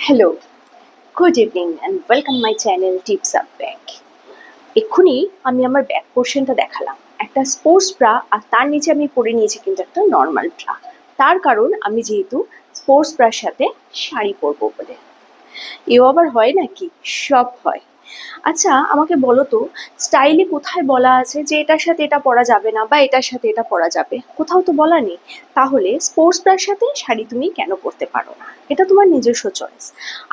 Hello, good evening and welcome my channel tips up bag. এক্ষুনি আমি আমার back পোর্শনটা দেখালাম, একটা স্পোর্টস ব্রা, আর তার নিচে আমি পরে নিয়েছি কিন্তু একটা নর্মাল ব্রা। তার কারণ আমি যেহেতু স্পোর্টস ব্রার সাথে শাড়ি পরবো বলে। এও আবার হয় নাকি? সব হয়। আচ্ছা, আমাকে বলো তো, স্টাইলে কোথায় বলা আছে যে এটার সাথে এটা পরা যাবে না বা এটার সাথে এটা পরা যাবে? কোথাও তো বলা নেই। তাহলে স্পোর্টস ব্রার সাথে শাড়ি তুমি কেন পরতে পারো না? এটা তোমার নিজস্ব চয়েস।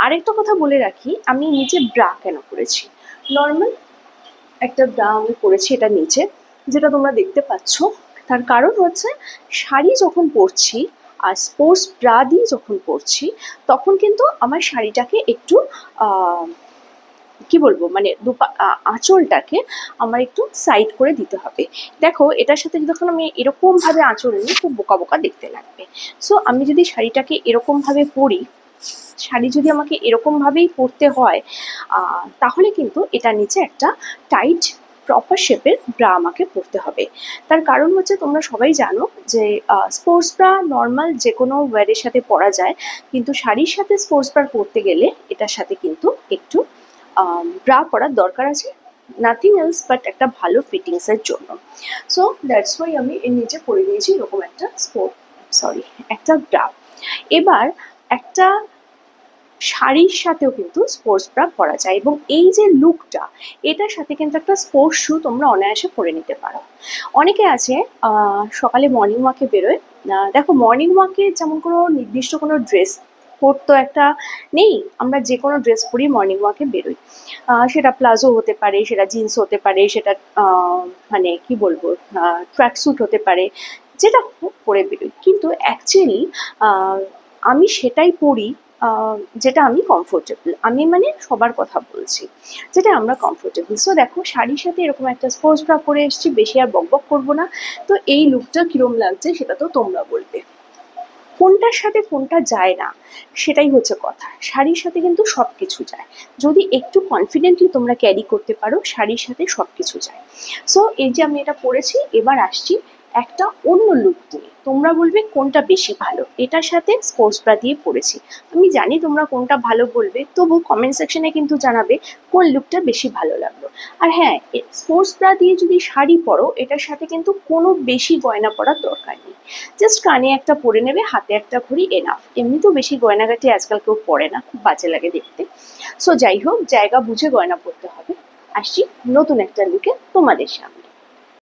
আরেকটা কথা বলে রাখি, আমি নিচে ব্রা কেন পরেছি। নর্মাল একটা ব্রা আমি পরেছি এটা নিচে, যেটা তোমরা দেখতে পাচ্ছ। তার কারণ হচ্ছে, শাড়ি যখন পরছি আর স্পোর্টস ব্রা দিয়ে যখন পরছি, তখন কিন্তু আমার শাড়িটাকে একটু কি বলবো, মানে আঁচলটাকে আমার একটু সাইড করে দিতে হবে। দেখো, এটার সাথে যখন আমি এরকমভাবে আঁচল নিই খুব বোকা বোকা দেখতে লাগবে। সো আমি যদি শাড়িটাকে এরকমভাবে পরি, শাড়ি যদি আমাকে এরকমভাবেই পরতে হয়, তাহলে কিন্তু এটা নিচে একটা টাইট প্রপার শেপের ব্রা আমাকে পরতে হবে। তার কারণ হচ্ছে, তোমরা সবাই জানো যে স্পোর্টস ব্রা নর্মাল যে কোনো ওয়্যারের সাথে পরা যায়, কিন্তু শাড়ির সাথে স্পোর্টস ব্রা পরতে গেলে এটার সাথে কিন্তু একটু ব্রা পরার দরকার আছে, নাথিং এলস বাট একটা ভালো ফিটিংসের জন্য। সো দ্যাটস ওয়াই আমি এর নিচে পরে দিয়েছি এরকম একটা একটা ব্রা। এবার একটা শাড়ির সাথেও কিন্তু স্পোর্টস ব্রা পরা যায়, এবং এই যে লুকটা, এটার সাথে কিন্তু একটা স্পোর্টস শু তোমরা অনায়াসে পরে নিতে পারো। অনেকে আছে সকালে মর্নিং ওয়াকে বেরোয়। দেখো, মর্নিং ওয়াকে যেমন কোনো নির্দিষ্ট কোনো ড্রেস পরতো একটা নেই, আমরা যে কোনো ড্রেস পরি মর্নিং ওয়াকে বেরোই। সেটা প্লাজো হতে পারে, সেটা জিন্স হতে পারে, সেটা মানে কি বলবো, ট্র্যাক স্যুট হতে পারে, যেটা হোক পরে বেরোই। কিন্তু অ্যাকচুয়ালি আমি সেটাই পরি যেটা আমি কমফোর্টেবল। আমি মানে সবার কথা বলছি, যেটা আমরা কমফোর্টেবল। সো দেখো, শাড়ির সাথে এরকম একটা স্পোর্টস ব্রা পরে এসেছি, বেশি আর বকবক করবো না। তো এই লুকটা কিরম লাগছে সেটা তো তোমরা বলবে। কোনটার সাথে কোনটা যায় না সেটাই হচ্ছে কথা। শাড়ির সাথে কিন্তু সব কিছু যায়, যদি একটু কনফিডেন্টলি তোমরা ক্যারি করতে পারো, শাড়ির সাথে সব কিছু যায়। সো এই যে আমি এটা পরেছি, এবার আসছি একটা অন্য লুক নিয়ে। তোমরা বলবে কোনটা বেশি ভালো, এটার সাথে স্পোর্টস ব্রা দিয়ে পরেছি। আমি জানি তোমরা কোনটা ভালো বলবে, তবু কমেন্ট সেকশনে কিন্তু জানাবে কোন লুকটা বেশি ভালো লাগলো। আর হ্যাঁ, স্পোর্টস ব্রা দিয়ে যদি শাড়ি পরো, এটার সাথে কিন্তু কোনো বেশি গয়না পরার দরকার নেই। জাস্ট কানে একটা পরে নেবে, হাতে একটা ঘড়ি, এনাফ। এমনিতেও বেশি গয়নাগাটি আজকাল কেউ পরে না, খুব বাজে লাগে দেখতে। সো যাই হোক, জায়গা বুঝে গয়না পরতে হবে। আসছি নতুন একটা লুকে তোমাদের সামনে।